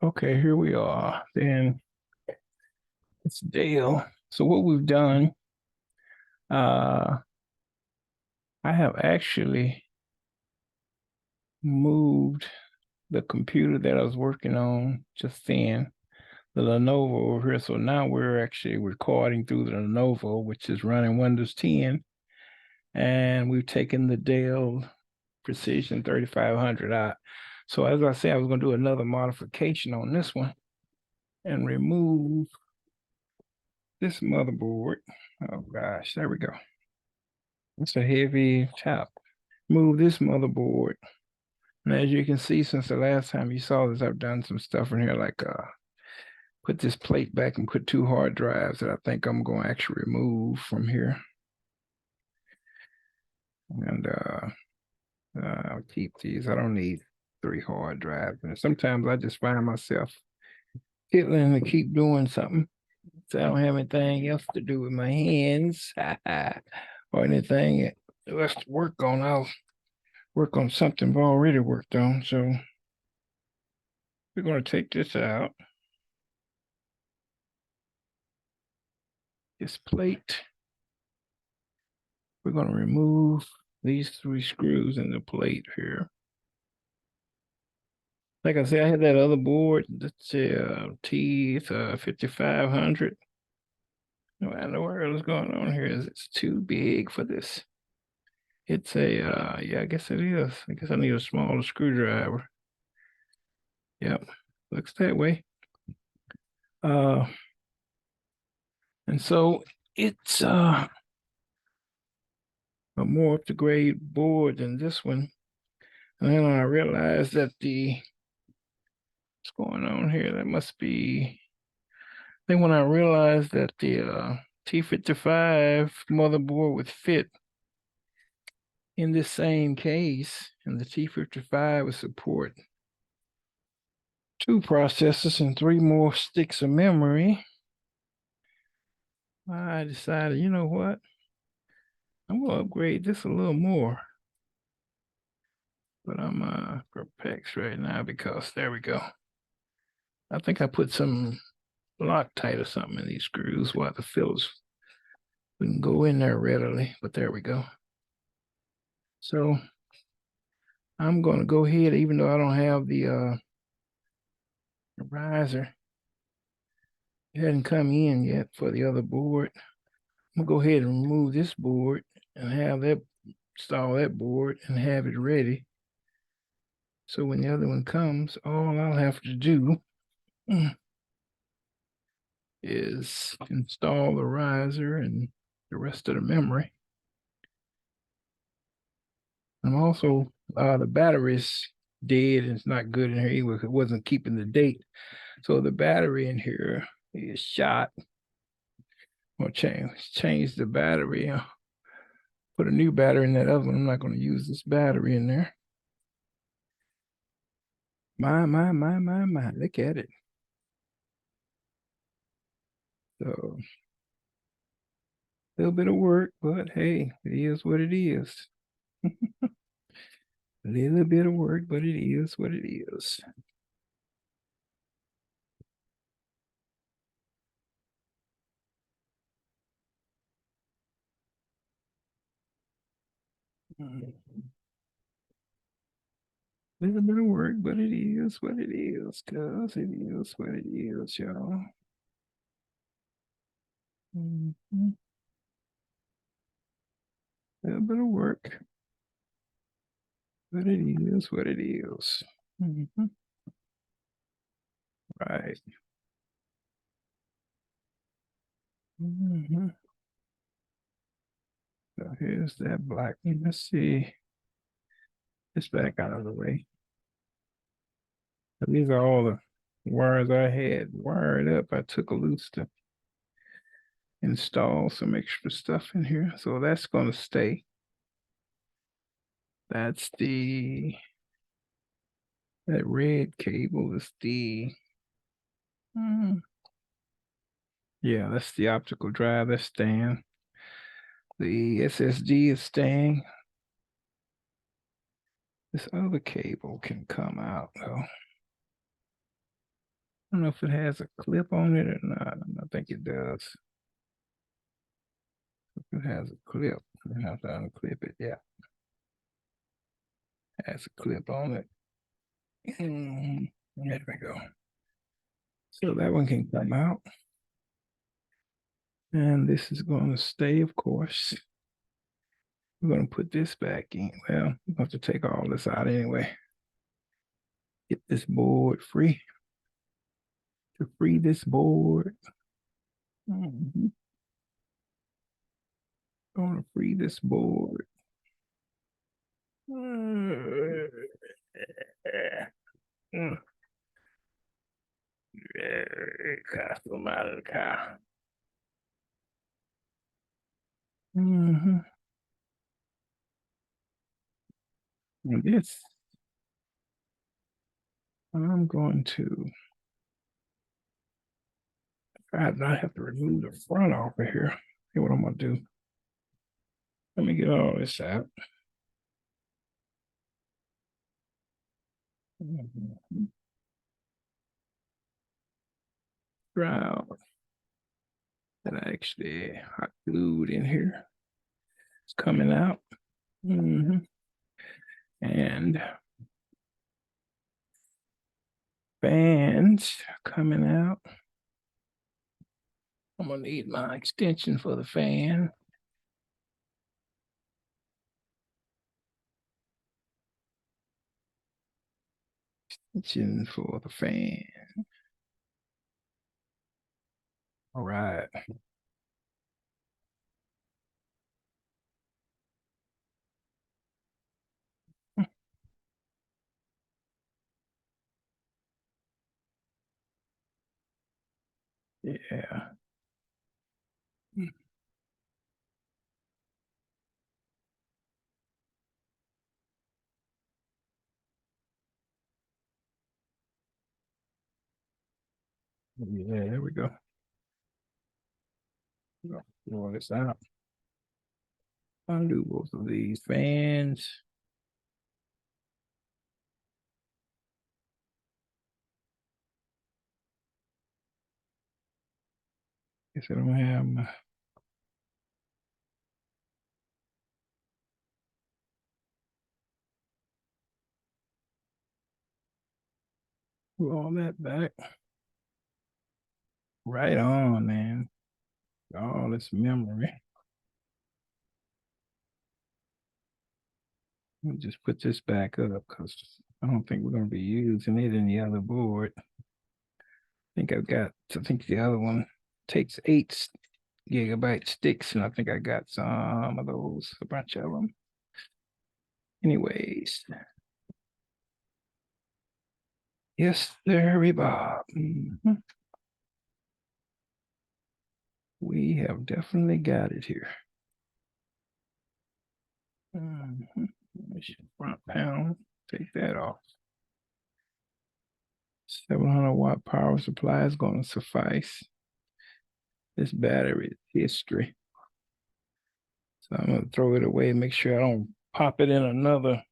Okay, here we are. Then it's Dale. So what we've done, uh, I have actually moved the computer that I was working on just then, the Lenovo over here. So now we're actually recording through the Lenovo, which is running Windows 10, and we've taken the Dell Precision 3500 out. So as I said, I was going to do another modification on this one and remove this motherboard. Oh gosh, there we go. It's a heavy top. Move this motherboard. And as you can see, since the last time you saw this, I've done some stuff in here like put this plate back and put two hard drives that I think I'm going to actually remove from here. And I'll keep these. I don't need three hard drives. And sometimes I just find myself fiddling to keep doing something. So I don't have anything else to do with my hands or anything else to work on. I'll work on something I've already worked on. So we're going to take this out. This plate. We're going to remove these three screws in the plate here. Like I said, I had that other board, that's a T5500. No matter what is going on here, is it's too big for this. It's a, yeah, I guess it is. I guess I need a smaller screwdriver. Yep, looks that way. Uh, and so it's a more up to grade board than this one. And then I realized that what's going on here? That must be, I think when I realized that the T55 motherboard would fit in this same case, and the T55 would support two processors and three more sticks of memory, I decided, you know what? I'm going to upgrade this a little more. But I'm perplexed right now because there we go. I think I put some Loctite or something in these screws while the fillers wouldn't go in there readily, but there we go. So I'm going to go ahead, even though I don't have the riser, it hadn't come in yet for the other board. I'm going to go ahead and remove this board and have that, install that board and have it ready. So when the other one comes, all I'll have to do is install the riser and the rest of the memory. I'm also, the battery's dead and it's not good in here. It wasn't keeping the date. So the battery in here is shot. I'll change the battery. Put a new battery in that other one. I'm not going to use this battery in there. My. Look at it. So a little bit of work, but hey, it is what it is. A little bit of work, but it is what it is. A little bit of work, but it is what it is, cuz it is what it is, y'all. A little bit of work, but it is what it is. Right. So here's that black one. Let's see. It's back out of the way. These are all the wires I had wired up. I took a loose to install some extra stuff in here. So that's going to stay. That's that red cable is yeah, that's the optical drive that's staying. The SSD is staying. This other cable can come out though. don't know if it has a clip on it or not. I think it does. If it has a clip, I have to unclip it. Yeah, it has a clip on it. There we go. So that one can come out. And this is going to stay, of course. We're going to put this back in. Well, we have to take all this out anyway. Get this board free. To free this board. Going to free this board. Come out of the car. And this, I'm going to I not have to remove the front off of here. See what I'm gonna do. Let me get all this out. Shroud that I actually hot glued in here. It's coming out. And fans coming out. I'm gonna need my extension for the fan. Extension for the fan. All right. Yeah. Yeah, there we go. Roll this out. Undo both of these fans. Guess I don't have my all that back. Right on, man. All this memory. Let me just put this back up because I don't think we're going to be using it in the other board. I think the other one takes 8 GB sticks, and I think I got some of those, a bunch of them. Anyways. Yes, there, Bob. We have definitely got it here. Front panel, take that off. 700-watt power supply is going to suffice. This battery is history. So I'm going to throw it away and make sure I don't pop it in another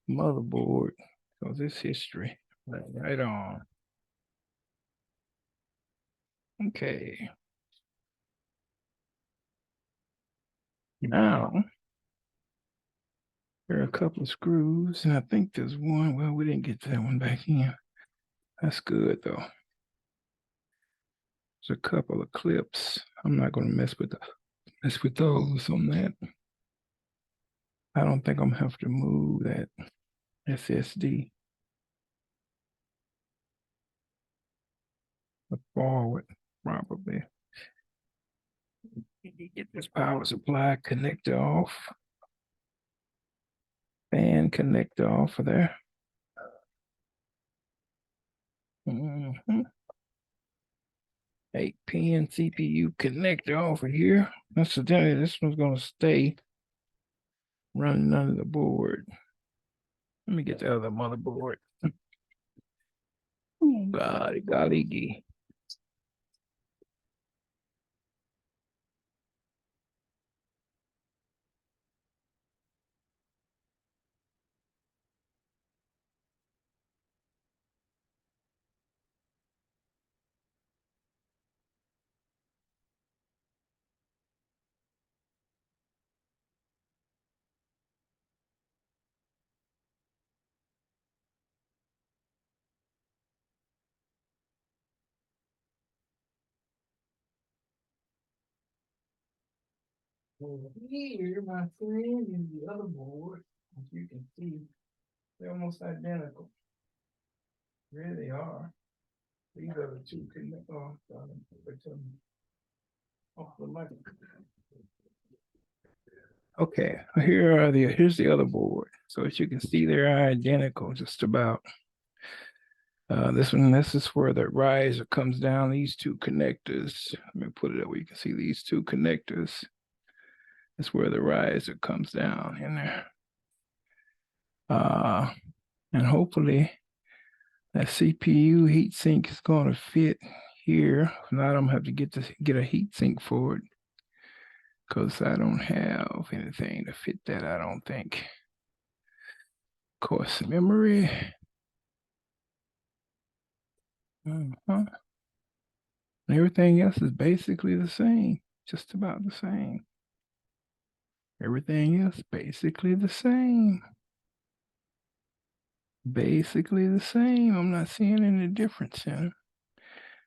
motherboard because it's history. Right on. Okay. Now, there are a couple of screws, and I think there's one. Well, we didn't get that one back in. That's good, though. There's a couple of clips. I'm not going to mess with those on that. I don't think I'm going to have to move that SSD forward, probably. Get this power supply connector off. Fan connector off of there. 8-pin CPU connector off of here. Incidentally, this one's going to stay running under the board. Let me get the other motherboard. Oh, golly. Over here, my friend, is the other board. As you can see, they're almost identical. Here they are. These are the two off the mic. Okay, here's the other board. So as you can see, they're identical, just about. This is where the riser comes down. These two connectors. Let me put it up where you can see these two connectors. That's where the riser comes down in there. And hopefully that CPU heatsink is going to fit here. If not, I'm gonna have to get a heatsink for it because I don't have anything to fit that, I don't think. Of course, memory. Everything else is basically the same, just about the same. Everything else basically the same. Basically the same. I'm not seeing any difference in it.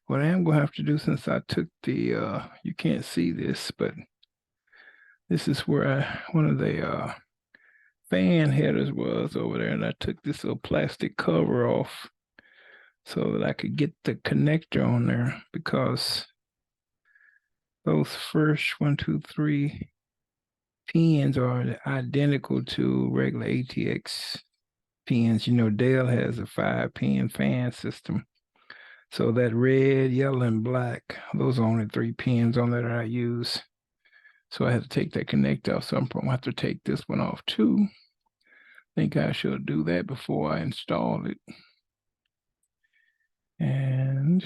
What I am going to have to do, since I took the, you can't see this, but this is where one of the fan headers was over there, and I took this little plastic cover off so that I could get the connector on there, because those first 1, 2, 3 pins are identical to regular ATX pins. You know, Dell has a 5-pin fan system. So that red, yellow, and black, those are only 3 pins on there that I use. So I had to take that connector off. So I'm going to have to take this one off too. I think I should do that before I install it. And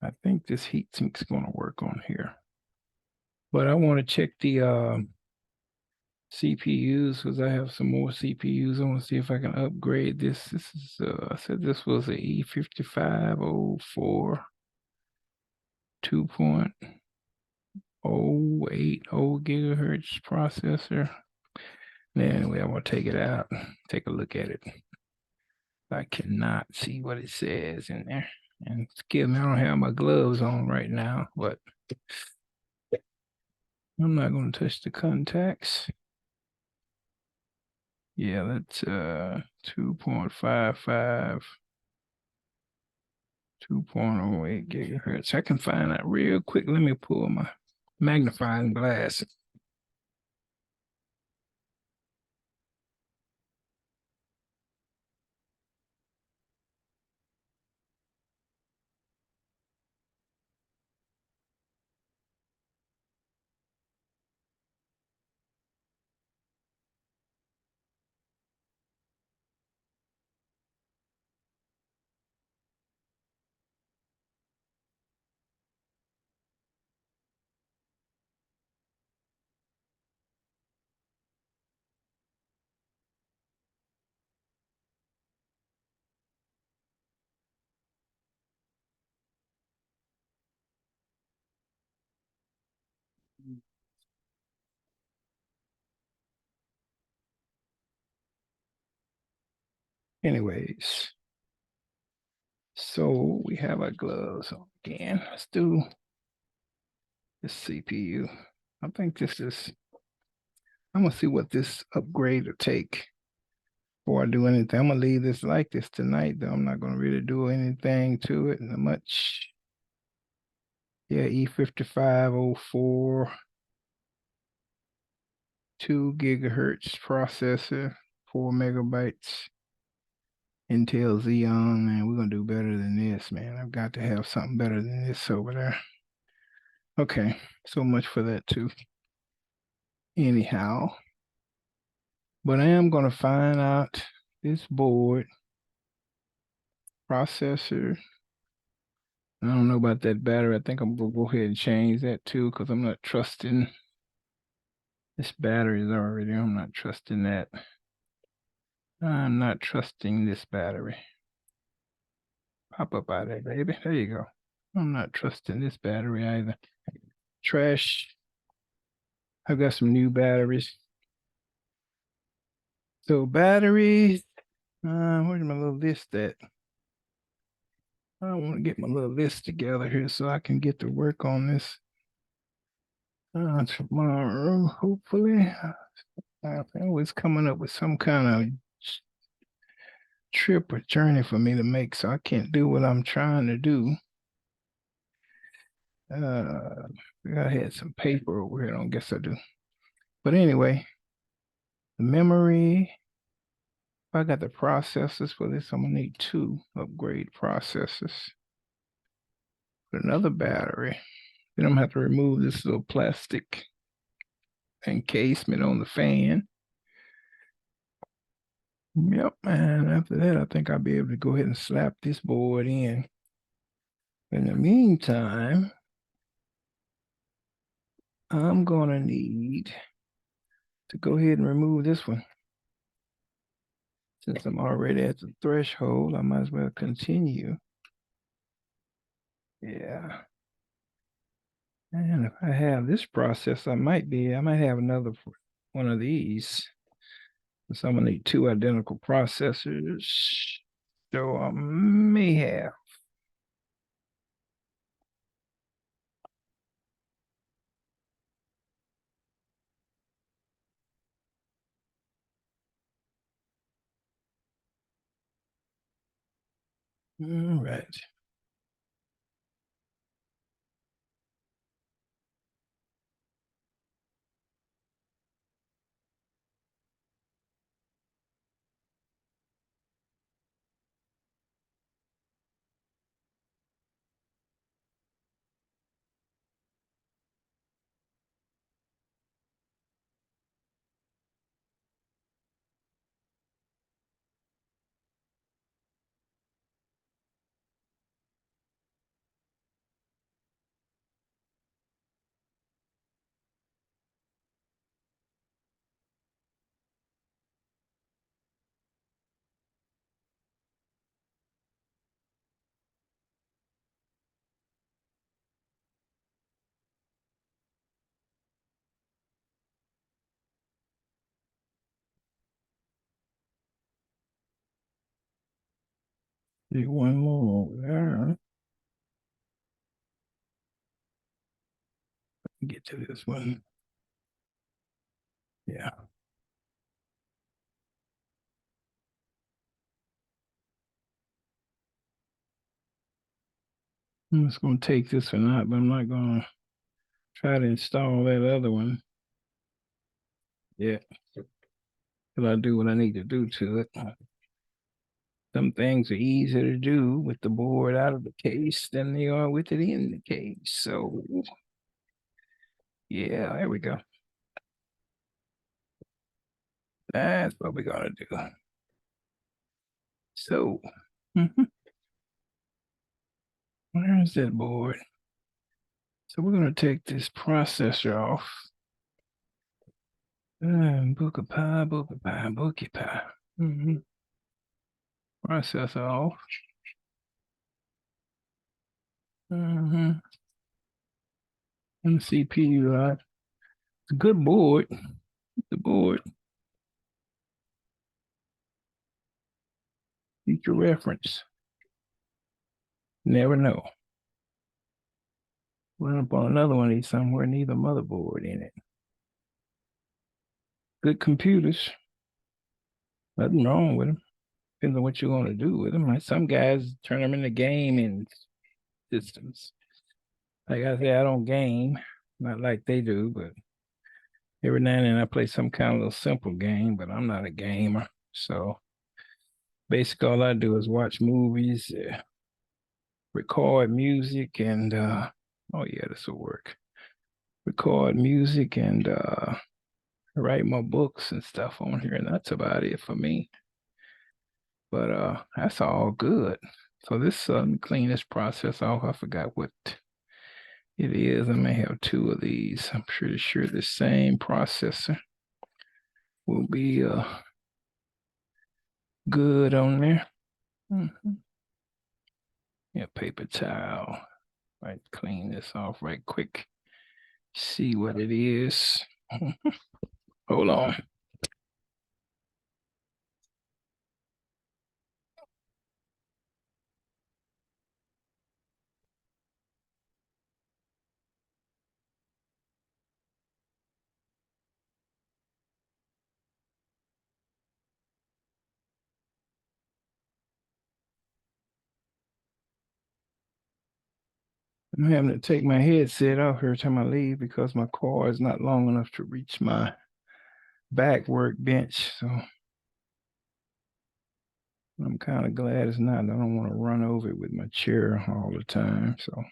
I think this heatsink is going to work on here. But I want to check the CPUs, because I have some more CPUs. I want to see if I can upgrade this. This is, I said this was a E5504 2.080 gigahertz processor. Anyway, I'm going to take it out, take a look at it. I cannot see what it says in there. And excuse me, I don't have my gloves on right now, but I'm not going to touch the contacts. Yeah, that's 2.55, 2.08 gigahertz. I can find that real quick. Let me pull my magnifying glass. Anyways, so we have our gloves on again. Let's do this CPU. I think this is, I'm gonna see what this upgrade will take before I do anything. I'm gonna leave this like this tonight, though. I'm not gonna really do anything to it much. Yeah, E5504, 2 gigahertz processor, 4 megabytes, Intel Xeon. Man, we're gonna do better than this, man. I've got to have something better than this over there. Okay, so much for that too. Anyhow, but I am gonna find out this board processor. I don't know about that battery. I think I'm gonna go ahead and change that too, because I'm not trusting this battery is already. I'm not trusting that. I'm not trusting this battery. Pop up out of there, baby. There you go. I'm not trusting this battery either. Trash. I've got some new batteries. So batteries. Where's my little list at? I want to get my little list together here so I can get to work on this. Tomorrow, hopefully. I always coming up with some kind of trip or journey for me to make, so I can't do what I'm trying to do. Uh, I had some paper over here. I don't guess I do. But anyway, the memory. If I got the processors for this, I'm gonna need two upgrade processors. Put another battery. Then I'm gonna have to remove this little plastic encasement on the fan. Yep, and after that, I think I'll be able to go ahead and slap this board in. In the meantime, I'm gonna need to go ahead and remove this one. Since I'm already at the threshold, I might as well continue. Yeah. And if I have this process, I might have another one of these. So I'm gonna need two identical processors. So I may have. All right. Do one more over there. Get to this one. Yeah. I'm just gonna take this one out, but I'm not gonna try to install that other one. Yeah. Till I do what I need to do to it. Some things are easier to do with the board out of the case than they are with it in the case. So yeah, there we go. That's what we're gonna do. So where's that board? So we're gonna take this processor off. Booker pie, booker pie, bookie pie. Processor off. And the CPU out. It's a good board. The board. Future reference. Never know. Run up on another one of these somewhere, need a motherboard in it. Good computers. Nothing wrong with them. Depends on what you want to do with them. Like some guys turn them into gaming systems. Like I say, I don't game, not like they do, but every now and then I play some kind of little simple game, but I'm not a gamer. So basically all I do is watch movies, record music, and oh yeah, this will work. Record music and write my books and stuff on here, and that's about it for me. But that's all good. So this let me clean this process off. I forgot what it is. I may have two of these. I'm pretty sure the same processor will be good on there. Yeah, paper towel. Right, clean this off right quick. See what it is. Hold on. I'm having to take my headset off every time I leave because my car is not long enough to reach my back workbench. So I'm kind of glad it's not. I don't want to run over it with my chair all the time. So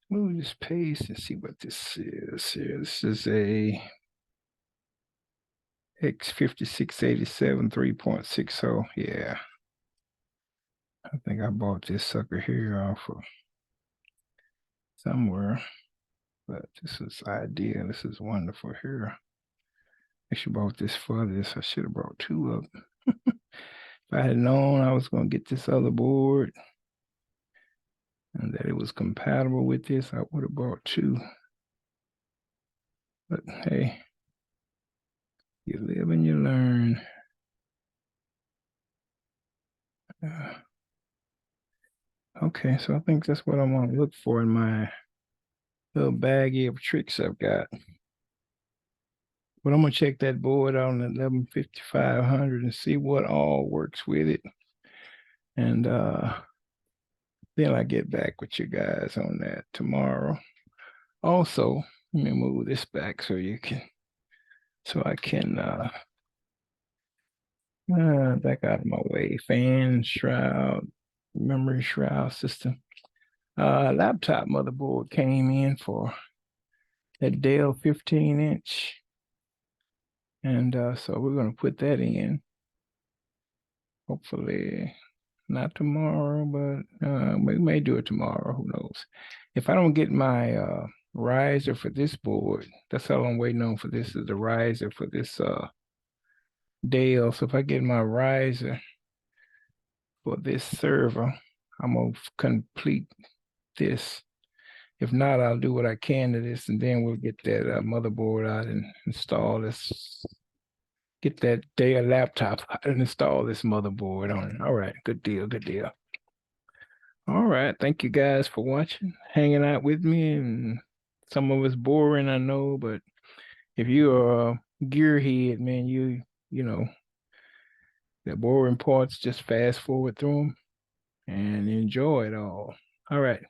move this pace and see what this is here. This is a X5687 3.60. Yeah. I think I bought this sucker here off of somewhere, but this is ideal. This is wonderful here. I should have bought this for this. I should have brought two of them. If I had known I was going to get this other board and that it was compatible with this, I would have bought two. But hey, you live and you learn. Okay, so I think that's what I'm going to look for in my little baggie of tricks I've got. But I'm going to check that board on the 115500 and see what all works with it. And then I get back with you guys on that tomorrow. Also, let me move this back so I can back out of my way. Fan shroud, memory shroud system. Laptop motherboard came in for that Dell 15-inch. And so we're going to put that in. Hopefully not tomorrow, but we may do it tomorrow. Who knows? If I don't get my riser for this board, that's all I'm waiting on for this is the riser for this Dell. So if I get my riser for this server, I'm going to complete this. If not, I'll do what I can to this, and then we'll get that motherboard out and install this. Get that Dell laptop out and install this motherboard on it. All right, good deal, good deal. All right, thank you guys for watching, hanging out with me, and some of it's boring, I know, but if you're a gearhead, man, you know the boring parts, just fast forward through them and enjoy it all. All right.